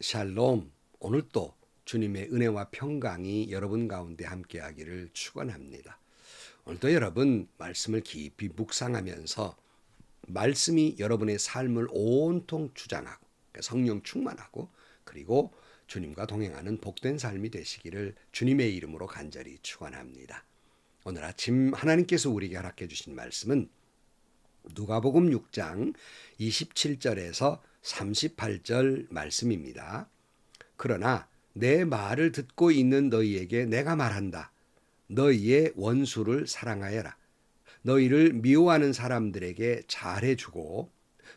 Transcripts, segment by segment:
샬롬. 오늘 또 주님의 은혜와 평강이 여러분 가운데 함께하기를 축원합니다. 오늘도 여러분 말씀을 깊이 묵상하면서 말씀이 여러분의 삶을 온통 주장하고 성령 충만하고 그리고 주님과 동행하는 복된 삶이 되시기를 주님의 이름으로 간절히 축원합니다. 오늘 아침 하나님께서 우리에게 허락해 주신 말씀은 누가복음 6장 27절에서 38절 말씀입니다. 그러나 내 말을 듣고 있는 너희에게 내가 말한다. 너희의 원수를 사랑하여라. 너희를 미워하는 사람들에게 잘해주고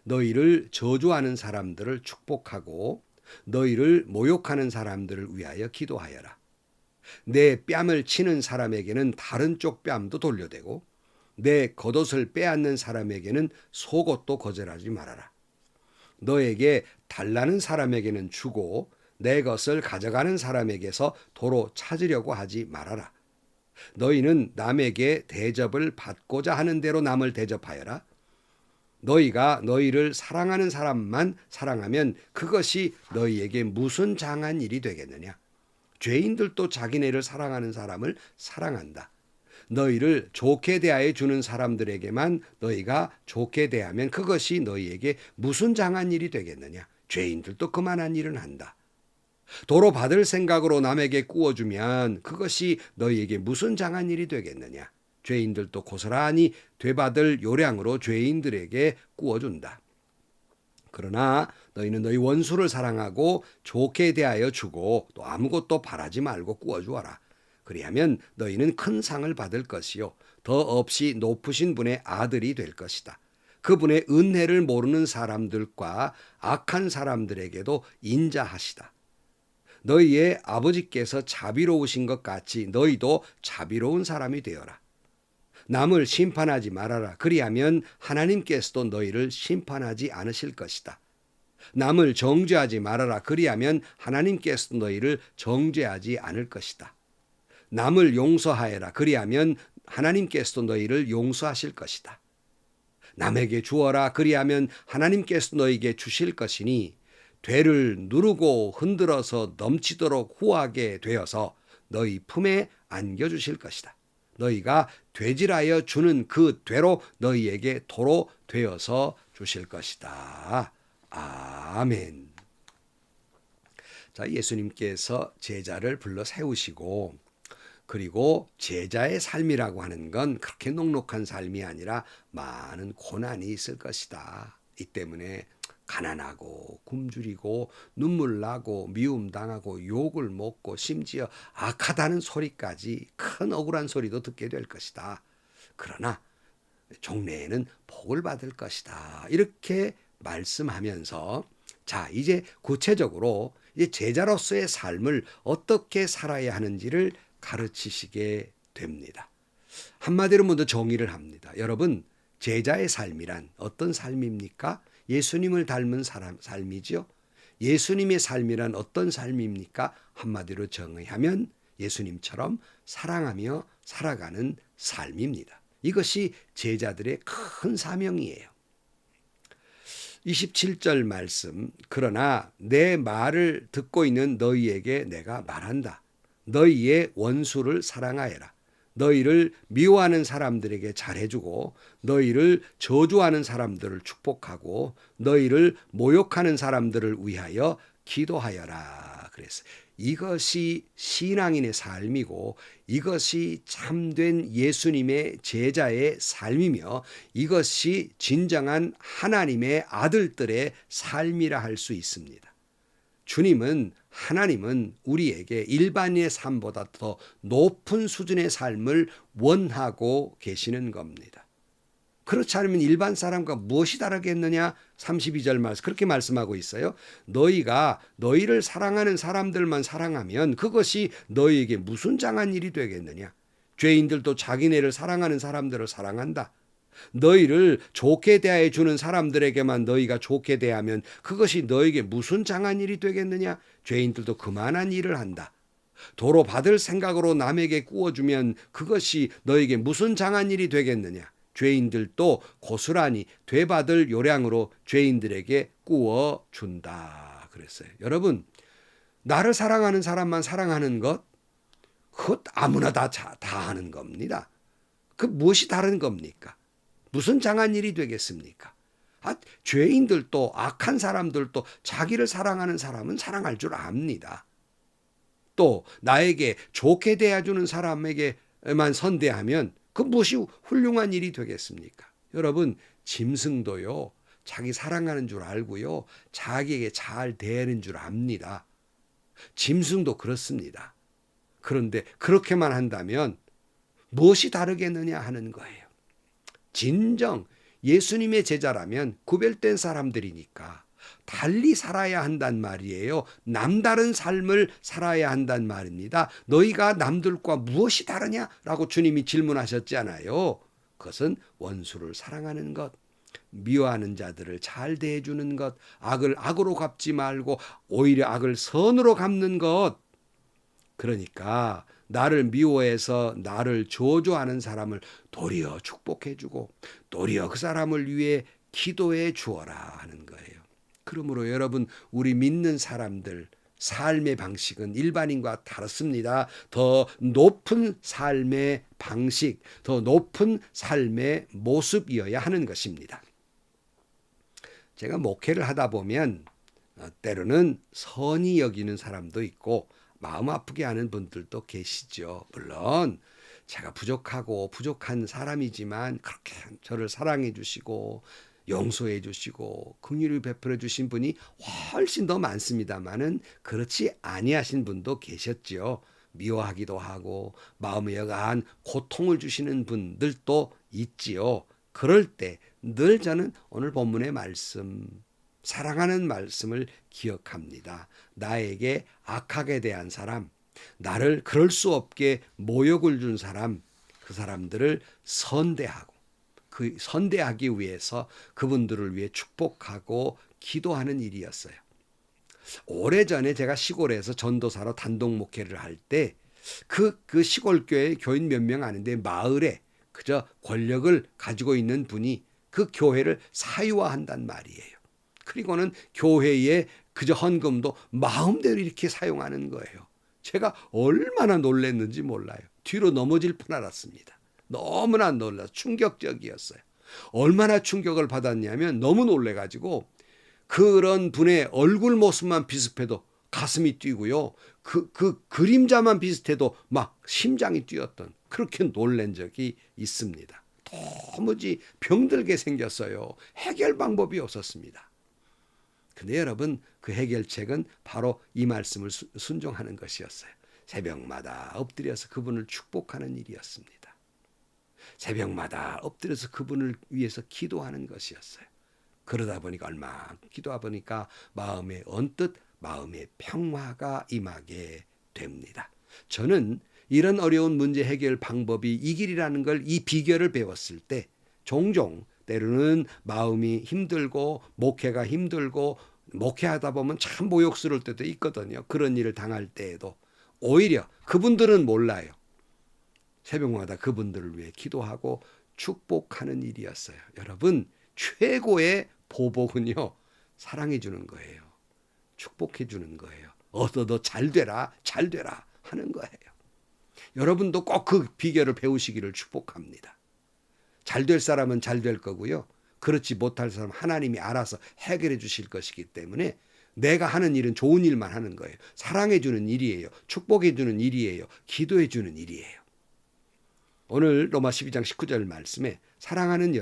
너희를 저주하는 사람들을 축복하고 너희를 모욕하는 사람들을 위하여 기도하여라. 내 뺨을 치는 사람에게는 다른 쪽 뺨도 돌려대고 내 겉옷을 빼앗는 사람에게는 속옷도 거절하지 말아라. 너에게 달라는 사람에게는 주고 내 것을 가져가는 사람에게서 도로 찾으려고 하지 말아라. 너희는 남에게 대접을 받고자 하는 대로 남을 대접하여라. 너희가 너희를 사랑하는 사람만 사랑하면 그것이 너희에게 무슨 장한 일이 되겠느냐? 죄인들도 자기네를 사랑하는 사람을 사랑한다. 너희를 좋게 대하여 주는 사람들에게만 너희가 좋게 대하면 그것이 너희에게 무슨 장한 일이 되겠느냐? 죄인들도 그만한 일은 한다. 도로 받을 생각으로 남에게 꾸어주면 그것이 너희에게 무슨 장한 일이 되겠느냐? 죄인들도 고스란히 되받을 요량으로 죄인들에게 꾸어준다. 그러나 너희는 너희 원수를 사랑하고 좋게 대하여 주고 또 아무것도 바라지 말고 꾸어주어라. 그리하면 너희는 큰 상을 받을 것이요 더 없이 높으신 분의 아들이 될 것이다. 그분의 은혜를 모르는 사람들과 악한 사람들에게도 인자하시다. 너희의 아버지께서 자비로우신 것 같이 너희도 자비로운 사람이 되어라. 남을 심판하지 말아라. 그리하면 하나님께서도 너희를 심판하지 않으실 것이다. 남을 정죄하지 말아라. 그리하면 하나님께서도 너희를 정죄하지 않을 것이다. 남을 용서하여라. 그리하면 하나님께서도 너희를 용서하실 것이다. 남에게 주어라. 그리하면 하나님께서 너희에게 주실 것이니 되를 누르고 흔들어서 넘치도록 후하게 되어서 너희 품에 안겨주실 것이다. 너희가 되질하여 주는 그 되로 너희에게 도로 되어서 주실 것이다. 아멘. 자, 예수님께서 제자를 불러 세우시고 그리고 제자의 삶이라고 하는 건 그렇게 녹록한 삶이 아니라 많은 고난이 있을 것이다. 이 때문에 가난하고 굶주리고 눈물 나고 미움당하고 욕을 먹고 심지어 악하다는 소리까지 큰 억울한 소리도 듣게 될 것이다. 그러나 종래에는 복을 받을 것이다. 이렇게 말씀하면서 자, 이제 구체적으로 이제 제자로서의 삶을 어떻게 살아야 하는지를 가르치시게 됩니다. 한마디로 먼저 정의를 합니다. 여러분, 제자의 삶이란 어떤 삶입니까? 예수님을 닮은 삶이죠. 예수님의 삶이란 어떤 삶입니까? 한마디로 정의하면 예수님처럼 사랑하며 살아가는 삶입니다. 이것이 제자들의 큰 사명이에요. 27절 말씀, 그러나 내 말을 듣고 있는 너희에게 내가 말한다. 너희의 원수를 사랑하여라. 너희를 미워하는 사람들에게 잘해주고 너희를 저주하는 사람들을 축복하고 너희를 모욕하는 사람들을 위하여 기도하여라. 그래서 이것이 신앙인의 삶이고 이것이 참된 예수님의 제자의 삶이며 이것이 진정한 하나님의 아들들의 삶이라 할 수 있습니다. 하나님은 우리에게 일반인의 삶보다 더 높은 수준의 삶을 원하고 계시는 겁니다. 그렇지 않으면 일반 사람과 무엇이 다르겠느냐? 32절 말씀 그렇게 말씀하고 있어요. 너희가 너희를 사랑하는 사람들만 사랑하면 그것이 너희에게 무슨 장한 일이 되겠느냐? 죄인들도 자기네를 사랑하는 사람들을 사랑한다. 너희를 좋게 대하여 주는 사람들에게만 너희가 좋게 대하면 그것이 너에게 무슨 장한 일이 되겠느냐? 죄인들도 그만한 일을 한다. 도로 받을 생각으로 남에게 꾸어주면 그것이 너에게 무슨 장한 일이 되겠느냐? 죄인들도 고스란히 되받을 요량으로 죄인들에게 꾸어준다. 그랬어요. 여러분, 나를 사랑하는 사람만 사랑하는 것, 그것 아무나 다 하는 겁니다. 그 무엇이 다른 겁니까? 무슨 장한 일이 되겠습니까? 죄인들도 악한 사람들도 자기를 사랑하는 사람은 사랑할 줄 압니다. 또 나에게 좋게 대해주는 사람에게만 선대하면 그 무엇이 훌륭한 일이 되겠습니까? 여러분, 짐승도요, 자기 사랑하는 줄 알고요, 자기에게 잘 대하는 줄 압니다. 짐승도 그렇습니다. 그런데 그렇게만 한다면 무엇이 다르겠느냐 하는 거예요. 진정 예수님의 제자라면 구별된 사람들이니까 달리 살아야 한단 말이에요. 남다른 삶을 살아야 한단 말입니다. 너희가 남들과 무엇이 다르냐라고 주님이 질문하셨잖아요. 그것은 원수를 사랑하는 것, 미워하는 자들을 잘 대해주는 것, 악을 악으로 갚지 말고 오히려 악을 선으로 갚는 것. 그러니까 나를 미워해서 나를 저주하는 사람을 도리어 축복해주고 도리어 그 사람을 위해 기도해 주어라 하는 거예요. 그러므로 여러분, 우리 믿는 사람들 삶의 방식은 일반인과 다릅니다. 더 높은 삶의 방식, 더 높은 삶의 모습이어야 하는 것입니다. 제가 목회를 하다 보면 때로는 선히 여기는 사람도 있고 마음 아프게 하는 분들도 계시죠. 물론 제가 부족하고 부족한 사람이지만 그렇게 저를 사랑해 주시고 용서해 주시고 긍휼을 베풀어 주신 분이 훨씬 더 많습니다만은 그렇지 아니하신 분도 계셨지요. 미워하기도 하고 마음에 여간 고통을 주시는 분들도 있지요. 그럴 때 늘 저는 오늘 본문의 말씀, 사랑하는 말씀을 기억합니다. 나에게 악하게 대한 사람, 나를 그럴 수 없게 모욕을 준 사람, 그 사람들을 선대하고 그 선대하기 위해서 그분들을 위해 축복하고 기도하는 일이었어요. 오래전에 제가 시골에서 전도사로 단독 목회를 할 때 그 시골 교회 교인 몇 명 아닌데 마을에 그저 권력을 가지고 있는 분이 그 교회를 사유화한단 말이에요. 그리고는 교회에 그저 헌금도 마음대로 이렇게 사용하는 거예요. 제가 얼마나 놀랐는지 몰라요. 뒤로 넘어질 뻔 알았습니다. 너무나 놀라 충격적이었어요. 얼마나 충격을 받았냐면 너무 놀래가지고 그런 분의 얼굴 모습만 비슷해도 가슴이 뛰고요. 그 그림자만 비슷해도 막 심장이 뛰었던 그렇게 놀란 적이 있습니다. 도무지 병들게 생겼어요. 해결 방법이 없었습니다. 근데 여러분, 그 해결책은 바로 이 말씀을 순종하는 것이었어요. 새벽마다 엎드려서 그분을 축복하는 일이었습니다. 새벽마다 엎드려서 그분을 위해서 기도하는 것이었어요. 그러다 보니까 얼마 기도하다 보니까 마음에 언뜻 마음의 평화가 임하게 됩니다. 저는 이런 어려운 문제 해결 방법이 이 길이라는 걸, 이 비결을 배웠을 때 종종 때로는 마음이 힘들고 목회가 힘들고 목회하다 보면 참 모욕스러울 때도 있거든요. 그런 일을 당할 때에도 오히려 그분들은 몰라요. 새벽마다 그분들을 위해 기도하고 축복하는 일이었어요. 여러분, 최고의 보복은요, 사랑해 주는 거예요. 축복해 주는 거예요. 너 잘 되라 하는 거예요. 여러분도 꼭 그 비결을 배우시기를 축복합니다. 잘 될 사람은 잘 될 거고요. 그렇지 못할 사람은 하나님이 알아서 해결해 주실 것이기 때문에 내가 하는 일은 좋은 일만 하는 거예요. 사랑해 주는 일이에요. 축복해 주는 일이에요. 기도해 주는 일이에요. 오늘 로마 12장 19절 말씀에 사랑하는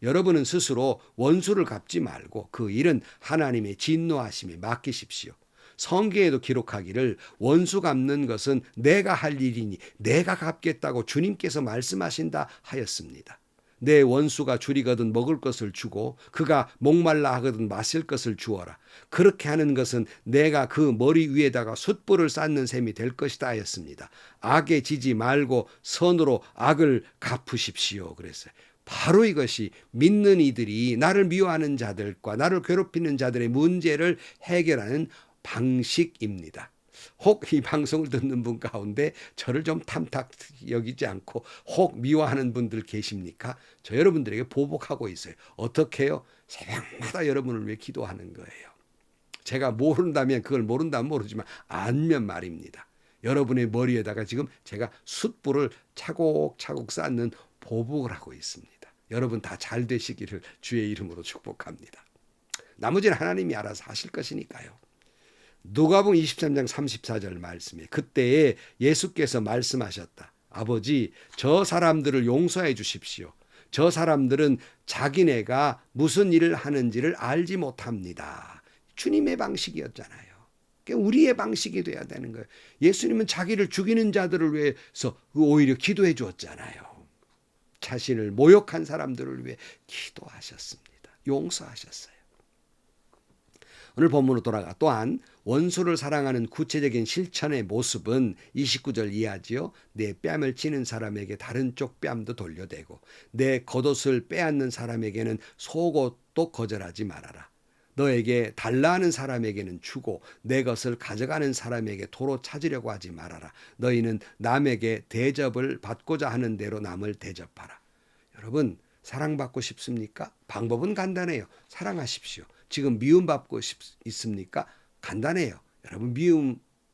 여러분은 스스로 원수를 갚지 말고 그 일은 하나님의 진노하심에 맡기십시오. 성경에도 기록하기를 원수 갚는 것은 내가 할 일이니 내가 갚겠다고 주님께서 말씀하신다 하였습니다. 내 원수가 줄이거든 먹을 것을 주고 그가 목말라 하거든 마실 것을 주어라. 그렇게 하는 것은 내가 그 머리 위에다가 숯불을 쌓는 셈이 될 것이다 하였습니다. 악에 지지 말고 선으로 악을 갚으십시오. 그랬어요. 바로 이것이 믿는 이들이 나를 미워하는 자들과 나를 괴롭히는 자들의 문제를 해결하는 방식입니다. 혹 이 방송을 듣는 분 가운데 저를 좀 탐탁 여기지 않고 혹 미워하는 분들 계십니까? 저 여러분들에게 보복하고 있어요. 어떻게 해요? 새벽마다 여러분을 위해 기도하는 거예요. 제가 모른다면 그걸 모른다면 모르지만 알면 말입니다. 여러분의 머리에다가 지금 제가 숯불을 차곡차곡 쌓는 보복을 하고 있습니다. 여러분 다 잘 되시기를 주의 이름으로 축복합니다. 나머지는 하나님이 알아서 하실 것이니까요. 누가복음 23장 34절 말씀에 그때에 예수께서 말씀하셨다. 아버지, 저 사람들을 용서해 주십시오. 저 사람들은 자기네가 무슨 일을 하는지를 알지 못합니다. 주님의 방식이었잖아요. 우리의 방식이 돼야 되는 거예요. 예수님은 자기를 죽이는 자들을 위해서 오히려 기도해 주었잖아요. 자신을 모욕한 사람들을 위해 기도하셨습니다. 용서하셨어요. 오늘 본문으로 돌아가 또한 원수를 사랑하는 구체적인 실천의 모습은 29절 이하지요. 내 뺨을 치는 사람에게 다른 쪽 뺨도 돌려대고 내 겉옷을 빼앗는 사람에게는 속옷도 거절하지 말아라. 너에게 달라 하는 사람에게는 주고 내 것을 가져가는 사람에게 도로 찾으려고 하지 말아라. 너희는 남에게 대접을 받고자 하는 대로 남을 대접하라. 여러분 사랑받고 싶습니까? 방법은 간단해요. 사랑하십시오. 지금 미움받고 있습니까? 간단해요. 여러분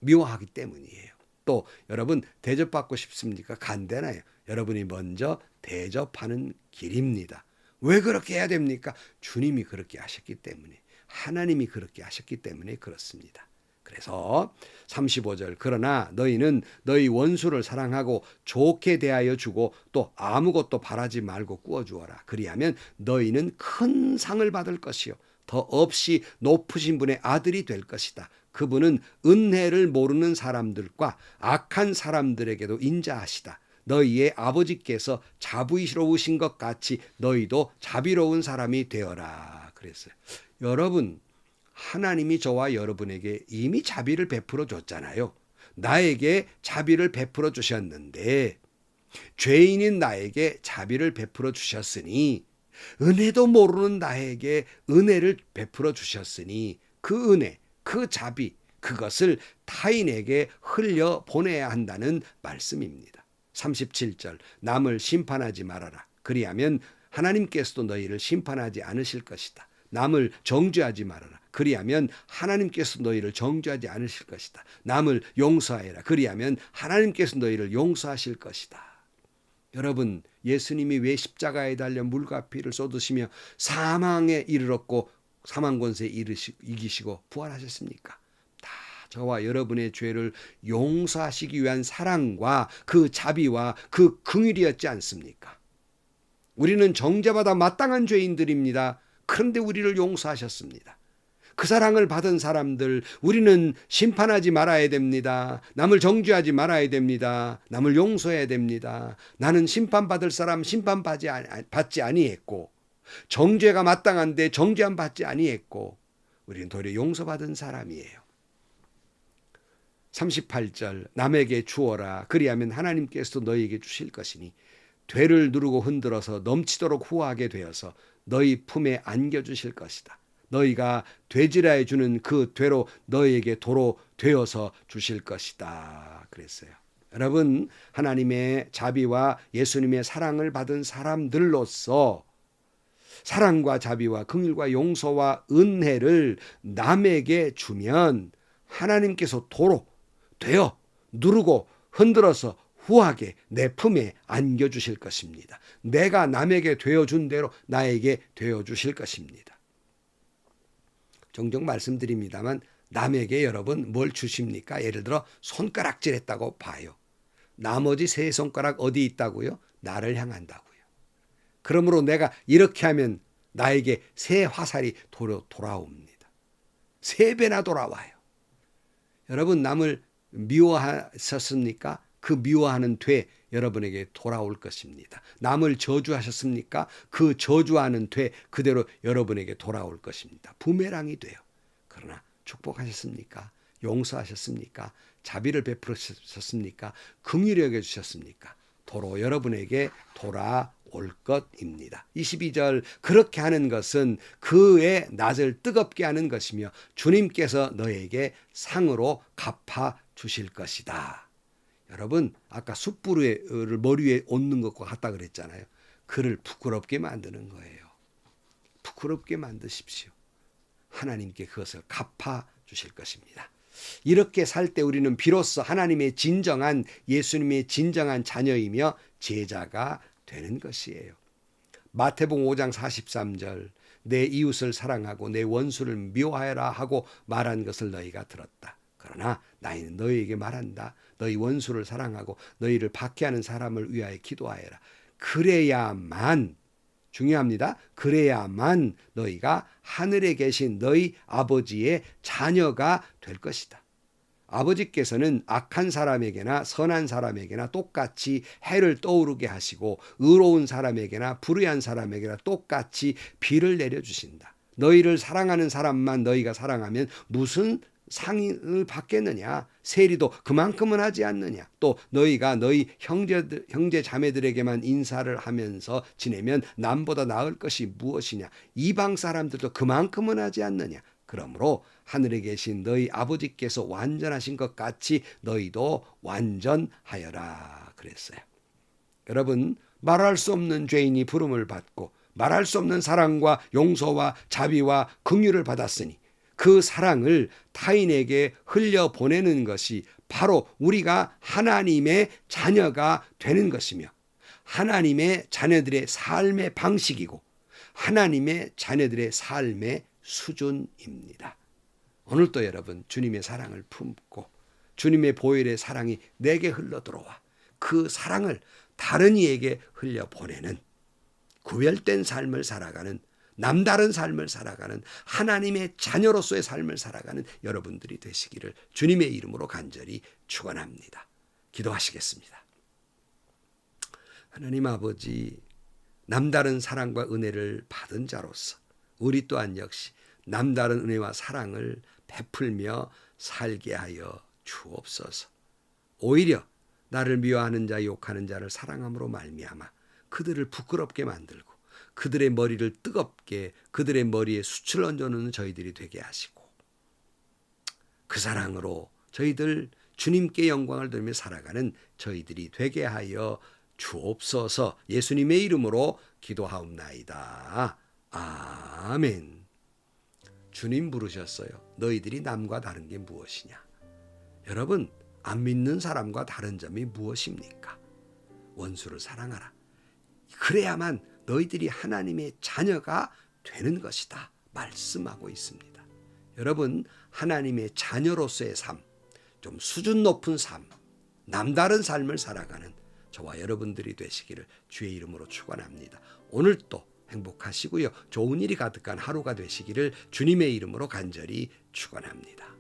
미워하기 때문이에요. 또 여러분 대접받고 싶습니까? 간단해요. 여러분이 먼저 대접하는 길입니다. 왜 그렇게 해야 됩니까? 주님이 그렇게 하셨기 때문에, 하나님이 그렇게 하셨기 때문에 그렇습니다. 그래서 35절 그러나 너희는 너희 원수를 사랑하고 좋게 대하여 주고 또 아무것도 바라지 말고 꾸어주어라. 그리하면 너희는 큰 상을 받을 것이요 더 없이 높으신 분의 아들이 될 것이다. 그분은 은혜를 모르는 사람들과 악한 사람들에게도 인자하시다. 너희의 아버지께서 자비로우신 것 같이 너희도 자비로운 사람이 되어라. 그랬어요. 여러분 하나님이 저와 여러분에게 이미 자비를 베풀어 줬잖아요. 나에게 자비를 베풀어 주셨는데 죄인인 나에게 자비를 베풀어 주셨으니 은혜도 모르는 나에게 은혜를 베풀어 주셨으니 그 은혜, 그 자비, 그것을 타인에게 흘려 보내야 한다는 말씀입니다. 37절 남을 심판하지 말아라. 그리하면 하나님께서도 너희를 심판하지 않으실 것이다. 남을 정죄하지 말아라. 그리하면 하나님께서 너희를 정죄하지 않으실 것이다. 남을 용서하여라. 그리하면 하나님께서 너희를 용서하실 것이다. 여러분 예수님이 왜 십자가에 달려 물과 피를 쏟으시며 사망에 이르렀고 사망 권세에 이기시고 부활하셨습니까? 다 저와 여러분의 죄를 용서하시기 위한 사랑과 그 자비와 그 긍휼이었지 않습니까? 우리는 정죄받아 마땅한 죄인들입니다. 그런데 우리를 용서하셨습니다. 그 사랑을 받은 사람들 우리는 심판하지 말아야 됩니다. 남을 정죄하지 말아야 됩니다. 남을 용서해야 됩니다. 나는 심판받을 사람 심판받지 아니했고 정죄가 마땅한데 정죄함 받지 아니했고 우리는 도리어 용서받은 사람이에요. 38절 남에게 주어라. 그리하면 하나님께서도 너희에게 주실 것이니 되를 누르고 흔들어서 넘치도록 후하게 되어서 너희 품에 안겨주실 것이다. 너희가 되지라해 주는 그 되로 너희에게 도로 되어서 주실 것이다. 그랬어요. 여러분 하나님의 자비와 예수님의 사랑을 받은 사람들로서 사랑과 자비와 긍휼과 용서와 은혜를 남에게 주면 하나님께서 도로 되어 누르고 흔들어서 후하게 내 품에 안겨주실 것입니다. 내가 남에게 되어준 대로 나에게 되어주실 것입니다. 종종 말씀드립니다만 남에게 여러분 뭘 주십니까? 예를 들어 손가락질 했다고 봐요. 나머지 세 손가락 어디 있다고요? 나를 향한다고요. 그러므로 내가 이렇게 하면 나에게 새 화살이 돌아옵니다. 3배나 돌아와요. 여러분 남을 미워하셨습니까? 그 미워하는 되 여러분에게 돌아올 것입니다. 남을 저주하셨습니까? 그 저주하는 되 그대로 여러분에게 돌아올 것입니다. 부메랑이 돼요. 그러나 축복하셨습니까? 용서하셨습니까? 자비를 베풀으셨습니까? 긍휼히 여겨주셨습니까? 도로 여러분에게 돌아올 것입니다. 22절 그렇게 하는 것은 그의 낯을 뜨겁게 하는 것이며 주님께서 너에게 상으로 갚아 주실 것이다. 여러분 아까 숯불을 머리 위에 얹는 것과 같다 그랬잖아요. 그를 부끄럽게 만드는 거예요. 부끄럽게 만드십시오. 하나님께 그것을 갚아 주실 것입니다. 이렇게 살 때 우리는 비로소 하나님의 진정한 예수님의 진정한 자녀이며 제자가 되는 것이에요. 마태복음 5장 43절 내 이웃을 사랑하고 내 원수를 미워하여라 하고 말한 것을 너희가 들었다. 그러나 나는 너희에게 말한다. 너희 원수를 사랑하고 너희를 박해하는 사람을 위하여 기도하여라. 그래야만 중요합니다. 그래야만 너희가 하늘에 계신 너희 아버지의 자녀가 될 것이다. 아버지께서는 악한 사람에게나 선한 사람에게나 똑같이 해를 떠오르게 하시고 의로운 사람에게나 불의한 사람에게나 똑같이 비를 내려주신다. 너희를 사랑하는 사람만 너희가 사랑하면 무슨 상을 받겠느냐? 세리도 그만큼은 하지 않느냐? 또 너희가 너희 형제 자매들에게만 인사를 하면서 지내면 남보다 나을 것이 무엇이냐? 이방 사람들도 그만큼은 하지 않느냐? 그러므로 하늘에 계신 너희 아버지께서 완전하신 것 같이 너희도 완전하여라 그랬어요. 여러분, 말할 수 없는 죄인이 부름을 받고 말할 수 없는 사랑과 용서와 자비와 긍휼을 받았으니 그 사랑을 타인에게 흘려보내는 것이 바로 우리가 하나님의 자녀가 되는 것이며 하나님의 자녀들의 삶의 방식이고 하나님의 자녀들의 삶의 수준입니다. 오늘도 여러분 주님의 사랑을 품고 주님의 보혈의 사랑이 내게 흘러들어와 그 사랑을 다른 이에게 흘려보내는 구별된 삶을 살아가는 남다른 삶을 살아가는 하나님의 자녀로서의 삶을 살아가는 여러분들이 되시기를 주님의 이름으로 간절히 축원합니다. 기도하시겠습니다. 하나님 아버지, 남다른 사랑과 은혜를 받은 자로서 우리 또한 역시 남다른 은혜와 사랑을 베풀며 살게 하여 주옵소서. 오히려 나를 미워하는 자, 욕하는 자를 사랑함으로 말미암아 그들을 부끄럽게 만들고 그들의 머리를 뜨겁게 그들의 머리에 숯을 얹어놓는 저희들이 되게 하시고 그 사랑으로 저희들 주님께 영광을 돌리며 살아가는 저희들이 되게 하여 주옵소서. 예수님의 이름으로 기도하옵나이다. 아멘. 주님 부르셨어요. 너희들이 남과 다른 게 무엇이냐? 여러분, 안 믿는 사람과 다른 점이 무엇입니까? 원수를 사랑하라. 그래야만 너희들이 하나님의 자녀가 되는 것이다 말씀하고 있습니다. 여러분, 하나님의 자녀로서의 삶, 좀 수준 높은 삶, 남다른 삶을 살아가는 저와 여러분들이 되시기를 주의 이름으로 축원합니다. 오늘도 행복하시고요. 좋은 일이 가득한 하루가 되시기를 주님의 이름으로 간절히 축원합니다.